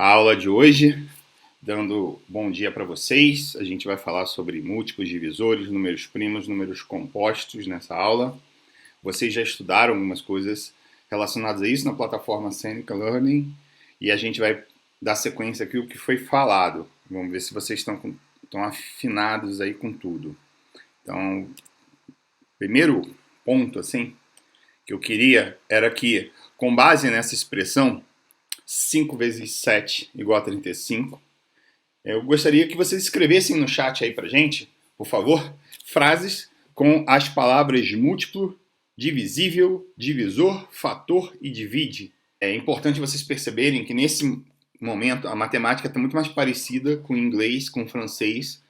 a aula de hoje, dando bom dia para vocês. A gente vai falar sobre múltiplos divisores, números primos, números compostos nessa aula. Vocês já estudaram algumas coisas relacionadas a isso na plataforma Seneca Learning e a gente vai dar sequência aqui o que foi falado. Vamos ver se vocês estão afinados aí com tudo. Então, primeiro ponto assim que eu queria era que, com base nessa expressão 5 vezes 7 igual a 35, eu gostaria que vocês escrevessem no chat aí pra gente, por favor, frases com as palavras múltiplo, divisível, divisor, fator e divide. É importante vocês perceberem que nesse momento a matemática está muito mais parecida com o inglês, com o francês,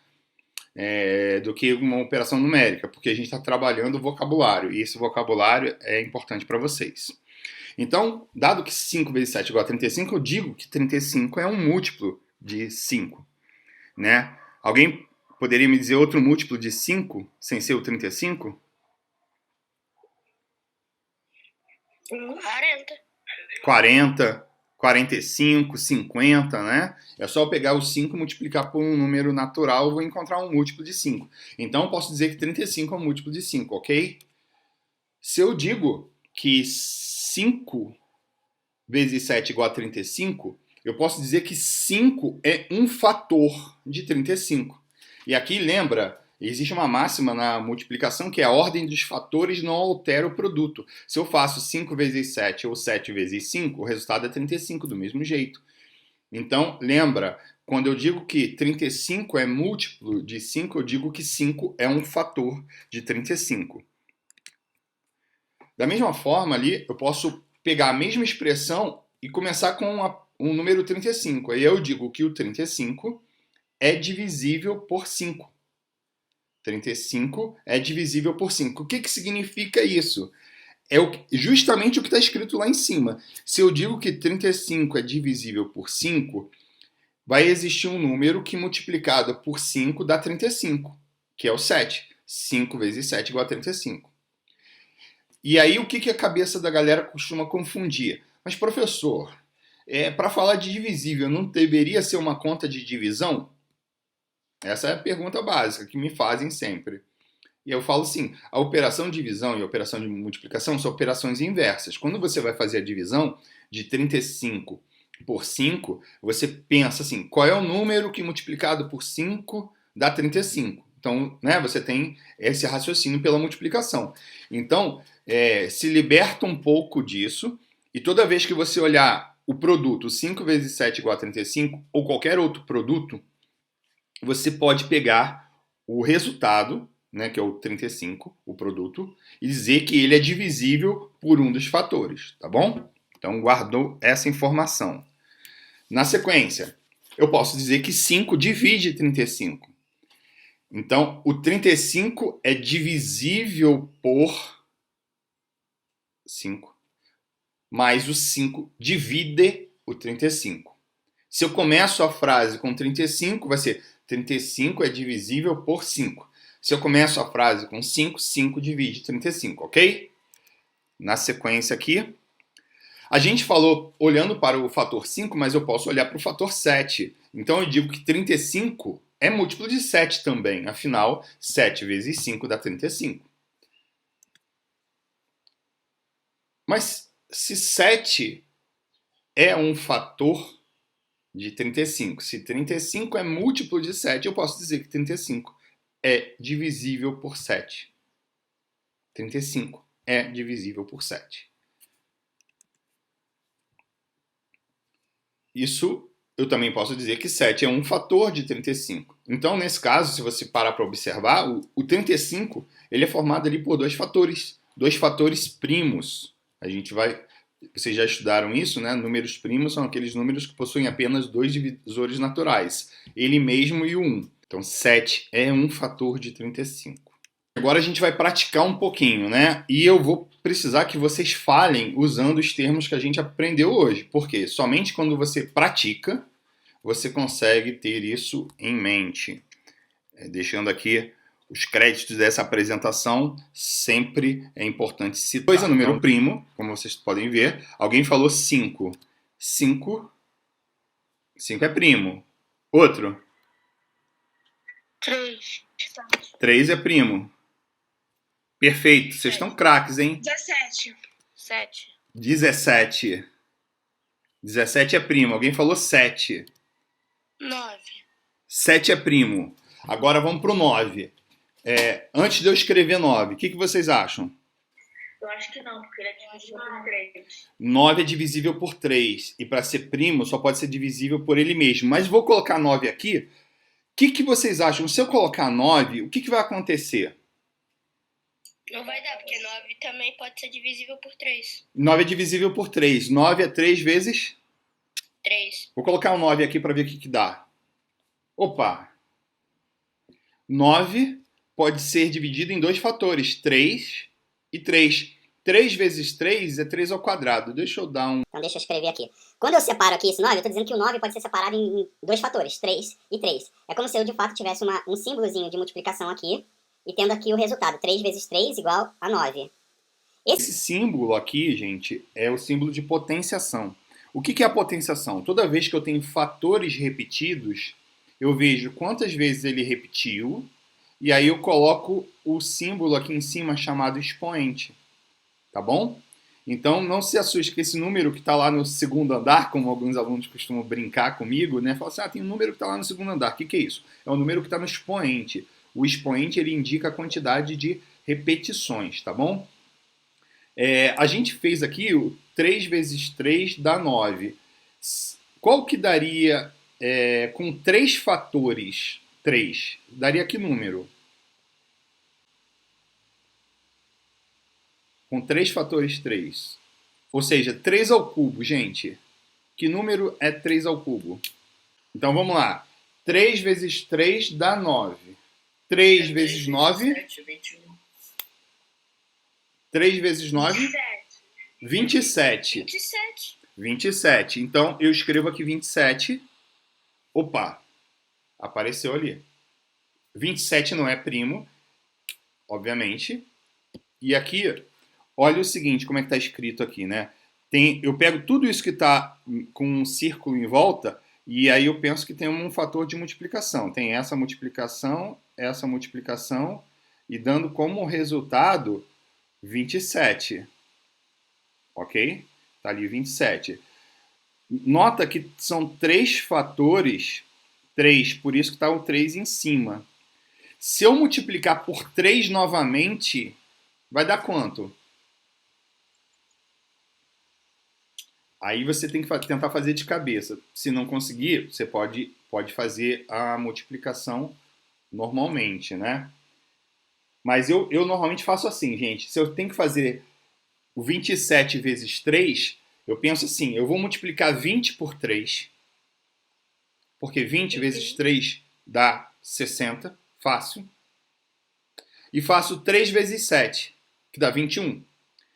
do que uma operação numérica, porque a gente está trabalhando o vocabulário, e esse vocabulário é importante para vocês. Então, dado que 5 vezes 7 é igual a 35, eu digo que 35 é um múltiplo de 5. Né? Alguém poderia me dizer outro múltiplo de 5 sem ser o 35? 40. 40, 45, 50, né? É só eu pegar o 5 e multiplicar por um número natural, eu vou encontrar um múltiplo de 5. Então, eu posso dizer que 35 é um múltiplo de 5, ok? Se eu digo que 5 vezes 7 igual a 35, eu posso dizer que 5 é um fator de 35. E aqui, lembra, existe uma máxima na multiplicação que é a ordem dos fatores não altera o produto. Se eu faço 5 vezes 7 ou 7 vezes 5, o resultado é 35 do mesmo jeito. Então, lembra, quando eu digo que 35 é múltiplo de 5, eu digo que 5 é um fator de 35. Da mesma forma ali, eu posso pegar a mesma expressão e começar com o número 35. Aí eu digo que o 35 é divisível por 5. 35 é divisível por 5. O que significa isso? É justamente o que está escrito lá em cima. Se eu digo que 35 é divisível por 5, vai existir um número que multiplicado por 5 dá 35, que é o 7. 5 vezes 7 igual a 35. E aí o que a cabeça da galera costuma confundir? Mas professor, para falar de divisível, não deveria ser uma conta de divisão? Essa é a pergunta básica que me fazem sempre. E eu falo assim, a operação de divisão e a operação de multiplicação são operações inversas. Quando você vai fazer a divisão de 35 por 5, você pensa assim, qual é o número que multiplicado por 5 dá 35? Então, né, você tem esse raciocínio pela multiplicação. Então, se liberta um pouco disso, e toda vez que você olhar o produto 5 vezes 7 igual a 35, ou qualquer outro produto, você pode pegar o resultado, né, que é o 35, o produto, e dizer que ele é divisível por um dos fatores, tá bom? Então, guardou essa informação. Na sequência, eu posso dizer que 5 divide 35. Então, o 35 é divisível por 5, mas o 5 divide o 35. Se eu começo a frase com 35, vai ser 35 é divisível por 5. Se eu começo a frase com 5, 5 divide 35, ok? Na sequência aqui, a gente falou olhando para o fator 5, mas eu posso olhar para o fator 7. Então eu digo que 35 é múltiplo de 7 também. Afinal, 7 vezes 5 dá 35. Mas se 7 é um fator de 35, se 35 é múltiplo de 7, eu posso dizer que 35 é divisível por 7. 35 é divisível por 7. Isso eu também posso dizer que 7 é um fator de 35. Então, nesse caso, se você parar para observar, o 35 ele é formado ali por dois fatores primos. Vocês já estudaram isso, né? Números primos são aqueles números que possuem apenas dois divisores naturais, ele mesmo e o 1. Então, 7 é um fator de 35. Agora a gente vai praticar um pouquinho, né? E eu vou precisar que vocês falem usando os termos que a gente aprendeu hoje. Porque somente quando você pratica, você consegue ter isso em mente. Deixando aqui os créditos dessa apresentação, sempre é importante citar. 2 é número primo, como vocês podem ver. Alguém falou 5. 5 5 é primo. Outro. 3. 3 é primo. Perfeito. Vocês estão craques, hein? 17. 7. 17. 17 é primo. Alguém falou 7. 9. 7 é primo. Agora vamos pro 9. Antes de eu escrever 9, o que vocês acham? Eu acho que não, porque ele é divisível por 3. 9 é divisível por 3. E para ser primo, só pode ser divisível por ele mesmo. Mas vou colocar 9 aqui. O que vocês acham? Se eu colocar 9, o que vai acontecer? Não vai dar, porque 9 também pode ser divisível por 3. 9 é divisível por 3. 9 é 3 vezes? 3. Vou colocar o 9 aqui para ver o que dá. Opa! 9 pode ser dividido em dois fatores, 3 e 3. 3 vezes 3 é 3 ao quadrado. Deixa eu dar um... Então deixa eu escrever aqui. Quando eu separo aqui esse 9, eu estou dizendo que o 9 pode ser separado em dois fatores, 3 e 3. É como se eu de fato tivesse um símbolozinho de multiplicação aqui e tendo aqui o resultado, 3 vezes 3 igual a 9. Esse símbolo aqui, gente, é o símbolo de potenciação. O que é a potenciação? Toda vez que eu tenho fatores repetidos, eu vejo quantas vezes ele repetiu, e aí eu coloco o símbolo aqui em cima chamado expoente. Tá bom? Então não se assuste que esse número que está lá no segundo andar, como alguns alunos costumam brincar comigo, né? Falam assim, tem um número que está lá no segundo andar. O que é isso? É um número que está no expoente. O expoente ele indica a quantidade de repetições, tá bom? A gente fez aqui o 3 vezes 3 dá 9. Qual que daria com 3 fatores 3? Daria que número? Com 3 fatores 3. Ou seja, 3 ao cubo, gente. Que número é 3 ao cubo? Então vamos lá. 3 vezes 3 dá 9. 3 vezes 9... 3 vezes 9? 27. 27. Então, eu escrevo aqui 27. Opa, apareceu ali. 27 não é primo, obviamente. E aqui, olha o seguinte, como é que está escrito aqui, né? Eu pego tudo isso que está com um círculo em volta e aí eu penso que tem um fator de multiplicação. Tem essa multiplicação e dando como resultado 27. Ok? Está ali 27. Nota que são 3 fatores, 3, por isso que está o 3 em cima. Se eu multiplicar por 3 novamente, vai dar quanto? Aí você tem que tentar fazer de cabeça. Se não conseguir, você pode fazer a multiplicação normalmente, né? Mas eu normalmente faço assim, gente. Se eu tenho que fazer o 27 vezes 3, eu penso assim, eu vou multiplicar 20 por 3, porque 20 vezes 3 dá 60, fácil. E faço 3 vezes 7, que dá 21.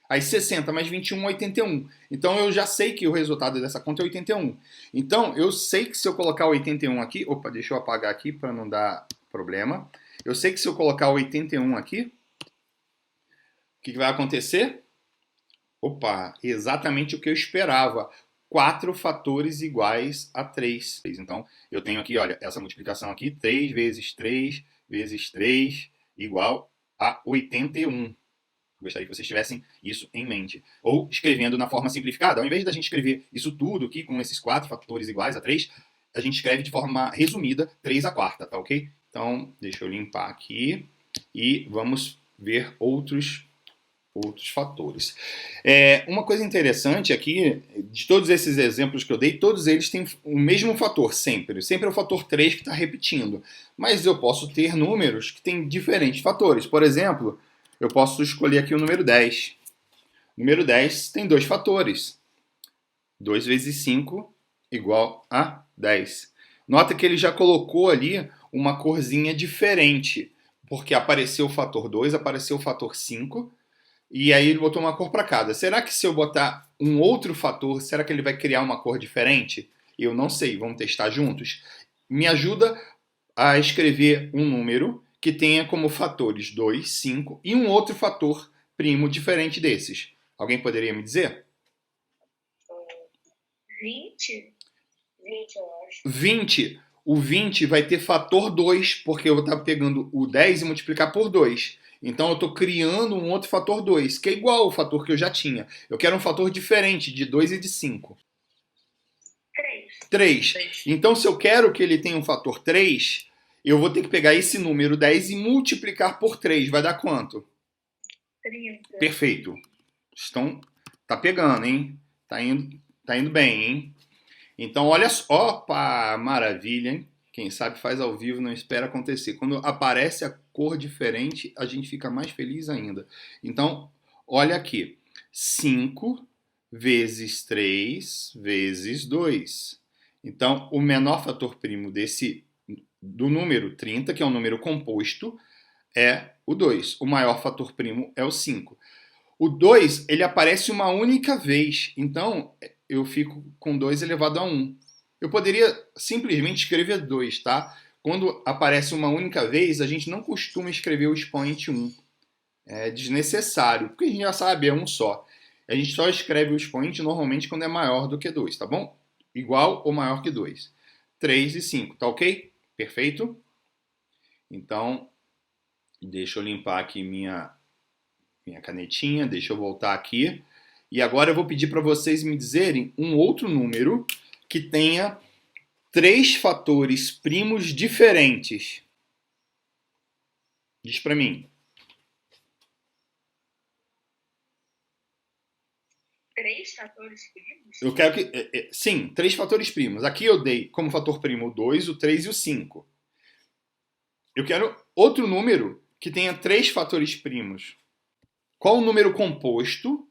Aí 60 mais 21 é 81. Então eu já sei que o resultado dessa conta é 81. Então eu sei que se eu colocar 81 aqui... Opa, deixa eu apagar aqui para não dar problema. Eu sei que se eu colocar 81 aqui, o que vai acontecer? Opa, exatamente o que eu esperava. 4 fatores iguais a 3. Então, eu tenho aqui, olha, essa multiplicação aqui, 3 vezes 3 vezes 3 igual a 81. Gostaria que vocês tivessem isso em mente. Ou escrevendo na forma simplificada. Ao invés da gente escrever isso tudo aqui com esses 4 fatores iguais a 3, a gente escreve de forma resumida 3 à quarta, tá ok? Então, deixa eu limpar aqui e vamos ver outros fatores. Uma coisa interessante aqui, de todos esses exemplos que eu dei, todos eles têm o mesmo fator, sempre. Sempre é o fator 3 que está repetindo. Mas eu posso ter números que têm diferentes fatores. Por exemplo, eu posso escolher aqui o número 10. O número 10 tem 2 fatores. 2 vezes 5 igual a 10. Nota que ele já colocou ali uma corzinha diferente, porque apareceu o fator 2, apareceu o fator 5, e aí ele botou uma cor para cada. Será que se eu botar um outro fator, será que ele vai criar uma cor diferente? Eu não sei, vamos testar juntos? Me ajuda a escrever um número que tenha como fatores 2, 5 e um outro fator primo diferente desses. Alguém poderia me dizer? 20. 20, eu acho. 20. O 20 vai ter fator 2, porque eu vou estar pegando o 10 e multiplicar por 2. Então eu estou criando um outro fator 2, que é igual ao fator que eu já tinha. Eu quero um fator diferente, de 2 e de 5. 3. Então, se eu quero que ele tenha um fator 3, eu vou ter que pegar esse número 10 e multiplicar por 3. Vai dar quanto? 30. Perfeito. Tá pegando, hein? Tá indo bem, hein? Então, olha só. Opa, maravilha, hein? Quem sabe faz ao vivo, não espera acontecer. Quando aparece a cor diferente, a gente fica mais feliz ainda. Então, olha aqui. 5 vezes 3 vezes 2. Então, o menor fator primo do número 30, que é um número composto, é o 2. O maior fator primo é o 5. O 2, ele aparece uma única vez. Então, eu fico com 2 elevado a 1. Eu poderia simplesmente escrever 2, tá? Quando aparece uma única vez, a gente não costuma escrever o expoente 1. É desnecessário, porque a gente já sabe, é um só. A gente só escreve o expoente normalmente quando é maior do que 2, tá bom? Igual ou maior que 2. 3 e 5, tá ok? Perfeito? Então, deixa eu limpar aqui minha canetinha, deixa eu voltar aqui. E agora eu vou pedir para vocês me dizerem um outro número que tenha 3 fatores primos diferentes. Diz para mim. 3 fatores primos? Eu quero que... sim, 3 fatores primos. Aqui eu dei como fator primo o 2, o 3 e o 5. Eu quero outro número que tenha 3 fatores primos. Qual o número composto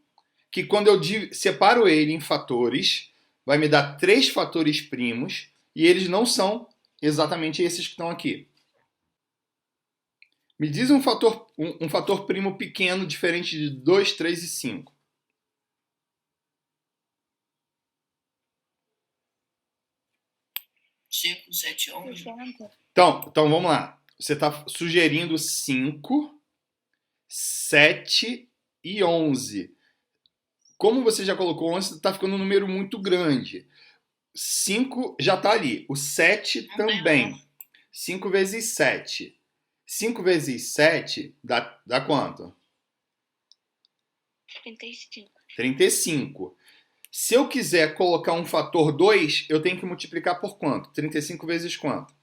que quando eu separo ele em fatores, vai me dar 3 fatores primos e eles não são exatamente esses que estão aqui. Me diz um fator primo pequeno diferente de 2, 3 e 5. 5, 7, 11. Então vamos lá. Você está sugerindo 5, 7 e 11. Como você já colocou 11, está ficando um número muito grande. 5 já está ali. O 7 também. 5 vezes 7. 5 vezes 7 dá quanto? 35. 35. Se eu quiser colocar um fator 2, eu tenho que multiplicar por quanto? 35 vezes quanto?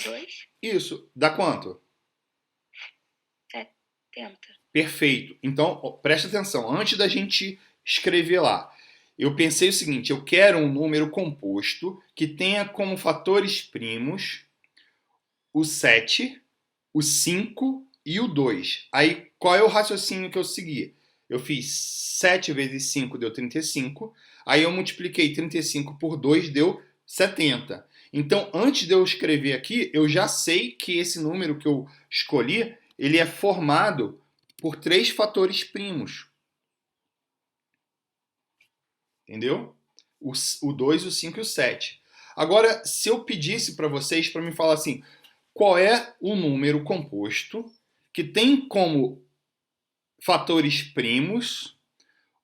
2. Isso. Dá quanto? 70. Perfeito. Então, ó, presta atenção. Antes da gente escrever lá, eu pensei o seguinte: eu quero um número composto que tenha como fatores primos o 7, o 5 e o 2. Aí, qual é o raciocínio que eu segui? Eu fiz 7 vezes 5 deu 35. Aí eu multipliquei 35 por 2, deu 70. Então, antes de eu escrever aqui, eu já sei que esse número que eu escolhi, ele é formado por 3 fatores primos. Entendeu? O 2, o 5 e o 7. Agora, se eu pedisse para vocês para me falar assim, qual é o número composto que tem como fatores primos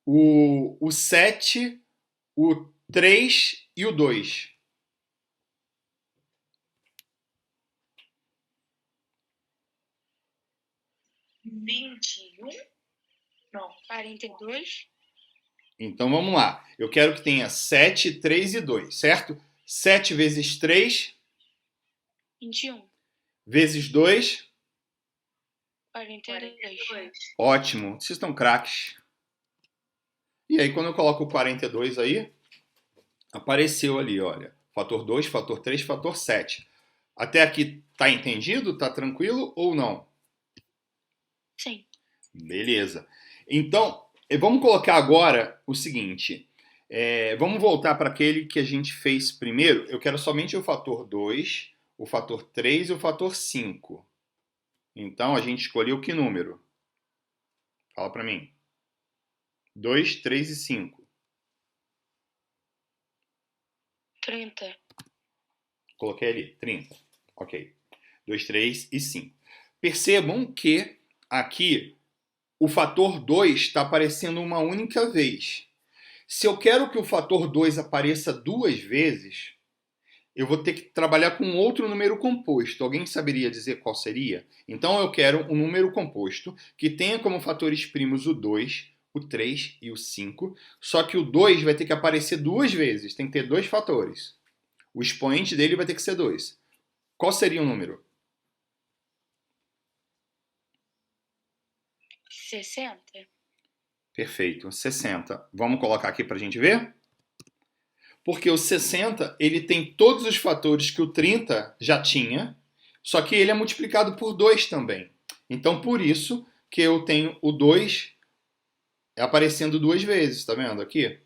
o 7, o 3 e o 2? 21? Não, 42. Então vamos lá. Eu quero que tenha 7, 3 e 2, certo? 7 vezes 3 21. vezes 2. 42. Ótimo. Vocês estão craques. E aí, quando eu coloco o 42 aí, apareceu ali, olha. Fator 2, fator 3, fator 7. Até aqui tá entendido? Tá tranquilo ou não? Sim. Beleza. Então, vamos colocar agora o seguinte. Vamos voltar para aquele que a gente fez primeiro. Eu quero somente o fator 2, o fator 3 e o fator 5. Então, a gente escolheu que número? Fala para mim. 2, 3 e 5. 30. Coloquei ali, 30. Ok. 2, 3 e 5. Percebam que aqui o fator 2 está aparecendo uma única vez. Se eu quero que o fator 2 apareça duas vezes, eu vou ter que trabalhar com outro número composto. Alguém saberia dizer qual seria? Então eu quero um número composto que tenha como fatores primos o 2, o 3 e o 5, só que o 2 vai ter que aparecer duas vezes, tem que ter dois fatores. O expoente dele vai ter que ser 2. Qual seria o número? 60. Perfeito, 60. Vamos colocar aqui para a gente ver? Porque o 60 ele tem todos os fatores que o 30 já tinha, só que ele é multiplicado por 2 também. Então, por isso que eu tenho o 2 aparecendo duas vezes, tá vendo aqui?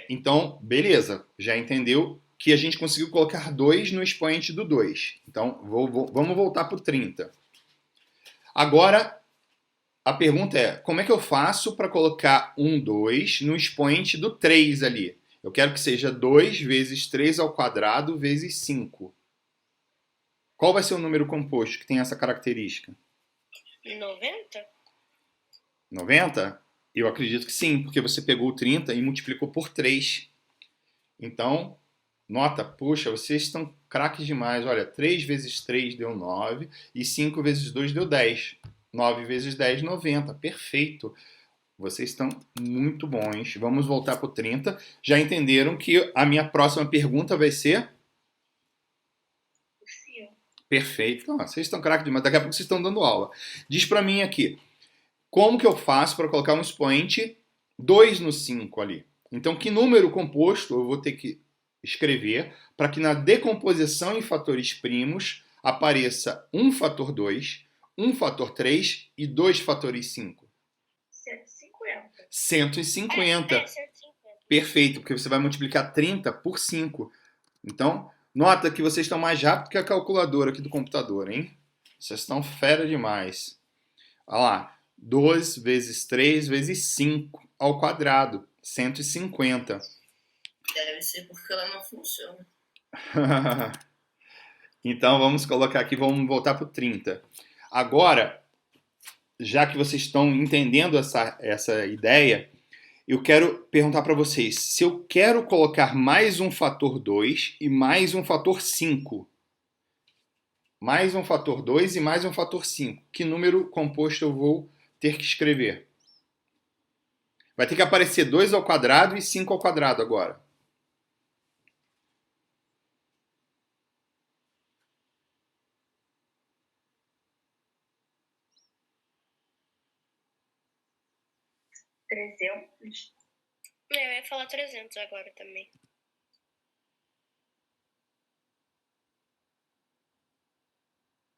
Então, beleza, já entendeu que a gente conseguiu colocar 2 no expoente do 2. Então, vamos voltar para o 30. Agora, a pergunta é, como é que eu faço para colocar um 2 no expoente do 3 ali? Eu quero que seja 2 vezes 3 ao quadrado vezes 5. Qual vai ser o número composto que tem essa característica? 90? 90? Eu acredito que sim, porque você pegou o 30 e multiplicou por 3. Então, nota, puxa, vocês estão craques demais. Olha, 3 vezes 3 deu 9 e 5 vezes 2 deu 10. 9 vezes 10, 90. Perfeito. Vocês estão muito bons. Vamos voltar para o 30. Já entenderam que a minha próxima pergunta vai ser? Perfeito. Ah, vocês estão craques demais. Daqui a pouco vocês estão dando aula. Diz para mim aqui. Como que eu faço para colocar um expoente 2 no 5 ali? Então, que número composto eu vou ter que escrever para que na decomposição em fatores primos apareça um fator 2, um fator 3 e dois fatores 5? 150. 150. 150. Perfeito, porque você vai multiplicar 30 por 5. Então, nota que vocês estão mais rápido que a calculadora aqui do computador, hein? Vocês estão fera demais. Olha lá. 2 vezes 3 vezes 5 ao quadrado, 150. Deve ser porque ela não funciona. Então vamos colocar aqui, vamos voltar para o 30. Agora, já que vocês estão entendendo essa ideia, eu quero perguntar para vocês, se eu quero colocar mais um fator 2 e mais um fator 5, mais um fator 2 e mais um fator 5, que número composto eu vou ter que escrever? Vai ter que aparecer 2 ao quadrado e 5 ao quadrado agora. Eu ia falar 300 agora também.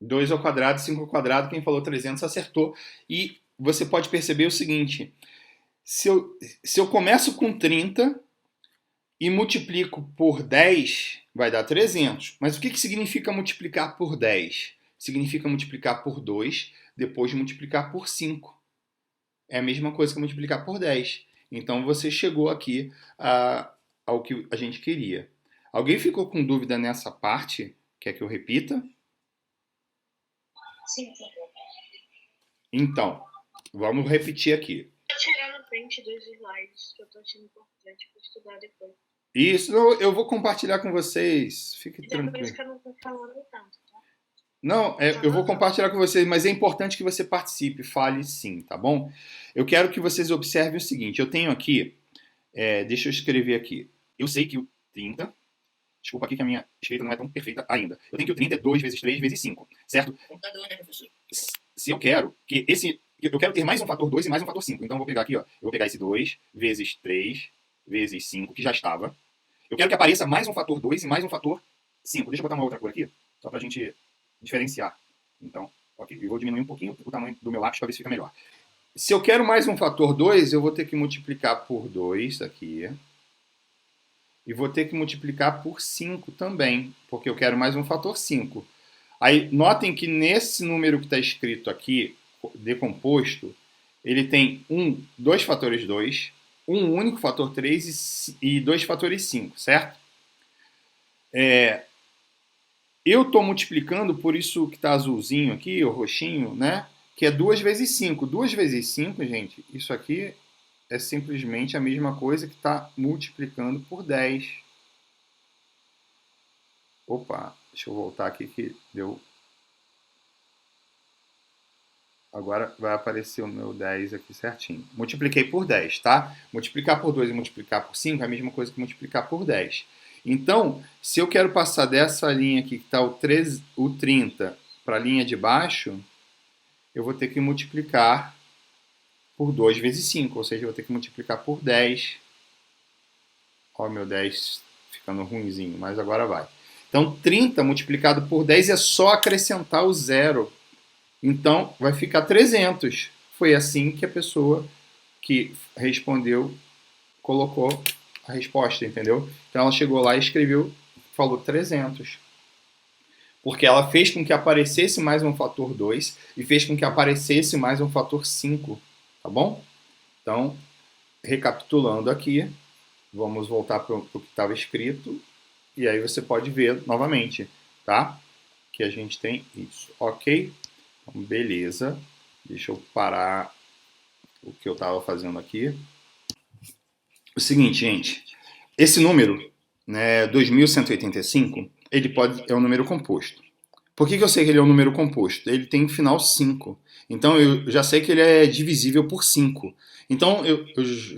Dois ao quadrado, 5 ao quadrado, quem falou 300 acertou. E você pode perceber o seguinte, se eu começo com 30 e multiplico por 10, vai dar 300. Mas o que significa multiplicar por 10? Significa multiplicar por 2, depois multiplicar por 5. É a mesma coisa que multiplicar por 10. Então você chegou aqui ao que a gente queria. Alguém ficou com dúvida nessa parte? Quer que eu repita? Sim. Então, vamos repetir aqui. Vou tirar no print dos slides, que eu tô achando importante para estudar depois. Isso, eu vou compartilhar com vocês. Fique tranquilo. Por isso que eu não tô falando tanto, tá? Não, eu vou compartilhar com vocês, mas é importante que você participe, fale sim, tá bom? Eu quero que vocês observem o seguinte, eu tenho aqui, deixa eu escrever aqui. Eu sei que o 30, desculpa aqui que a minha escrita não é tão perfeita ainda. Eu tenho que o 30 é 2 vezes 3 vezes 5, certo? Computador, né, professor? Se eu quero que eu quero ter mais um fator 2 e mais um fator 5. Então eu vou pegar aqui, ó. Eu vou pegar esse 2 vezes 3 vezes 5, que já estava. Eu quero que apareça mais um fator 2 e mais um fator 5. Deixa eu botar uma outra cor aqui, só pra gente diferenciar. Então, ok, eu vou diminuir um pouquinho o tamanho do meu lápis para ver se fica melhor. Se eu quero mais um fator 2, eu vou ter que multiplicar por 2 aqui. E vou ter que multiplicar por 5 também, porque eu quero mais um fator 5. Aí, notem que nesse número que está escrito aqui, decomposto, ele tem dois fatores 2, um único fator 3 e dois fatores 5, certo? Eu estou multiplicando por isso que está azulzinho aqui, o roxinho, né? que é 2 vezes 5. 2 vezes 5, gente, isso aqui é simplesmente a mesma coisa que está multiplicando por 10. Opa, deixa eu voltar aqui que deu. Agora vai aparecer o meu 10 aqui certinho. Multipliquei por 10, tá? Multiplicar por 2 e multiplicar por 5 é a mesma coisa que multiplicar por 10. Então, se eu quero passar dessa linha aqui, que está o 30, para a linha de baixo, eu vou ter que multiplicar por 2 vezes 5, ou seja, eu vou ter que multiplicar por 10. Ó, meu 10 ficando ruinzinho, mas agora vai. Então, 30 multiplicado por 10 é só acrescentar o zero. Então, vai ficar 300. Foi assim que a pessoa que respondeu colocou a resposta, entendeu? Então, ela chegou lá e escreveu, falou 300. Porque ela fez com que aparecesse mais um fator 2 e fez com que aparecesse mais um fator 5, tá bom? Então, recapitulando aqui, vamos voltar para o que estava escrito e aí você pode ver novamente, tá? Que a gente tem isso, ok? Então, beleza. Deixa eu parar o que eu estava fazendo aqui. O seguinte, gente, esse número, né, 2185, ele é um número composto. Por que eu sei que ele é um número composto? Ele tem final 5. Então eu já sei que ele é divisível por 5. Então eu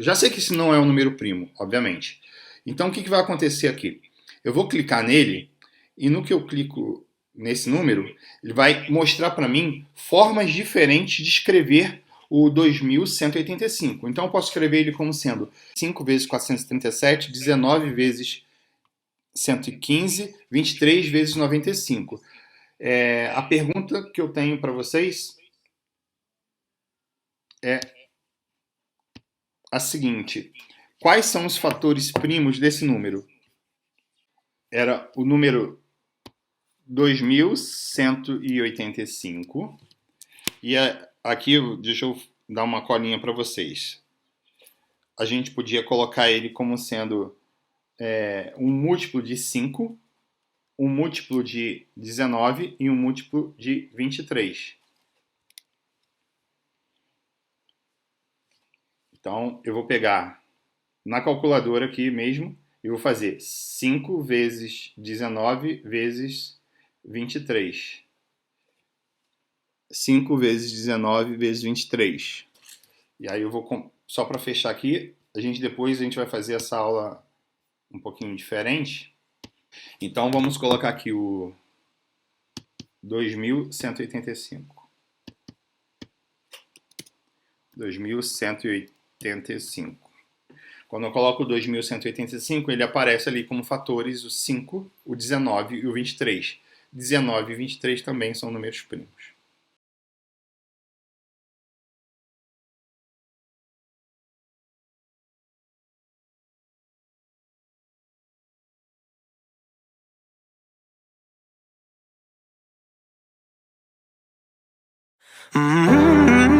já sei que esse não é um número primo, obviamente. Então o que vai acontecer aqui? Eu vou clicar nele e no que eu clico nesse número, ele vai mostrar para mim formas diferentes de escrever o 2185. Então eu posso escrever ele como sendo 5 vezes 437, 19 vezes 115, 23 vezes 95. A pergunta que eu tenho para vocês é a seguinte: quais são os fatores primos desse número? Era o número 2185 e aqui deixa eu dar uma colinha para vocês. A gente podia colocar ele como sendo um múltiplo de 5, um múltiplo de 19 e um múltiplo de 23. Então, eu vou pegar na calculadora aqui mesmo e vou fazer 5 vezes 19 vezes 23. 5 vezes 19 vezes 23. E aí eu vou, só para fechar aqui, depois a gente vai fazer essa aula um pouquinho diferente. Então, vamos colocar aqui o 2185. 2185. Quando eu coloco o 2185, ele aparece ali como fatores o 5, o 19 e o 23. 19 e 23 também são números primos. Mm-hmm.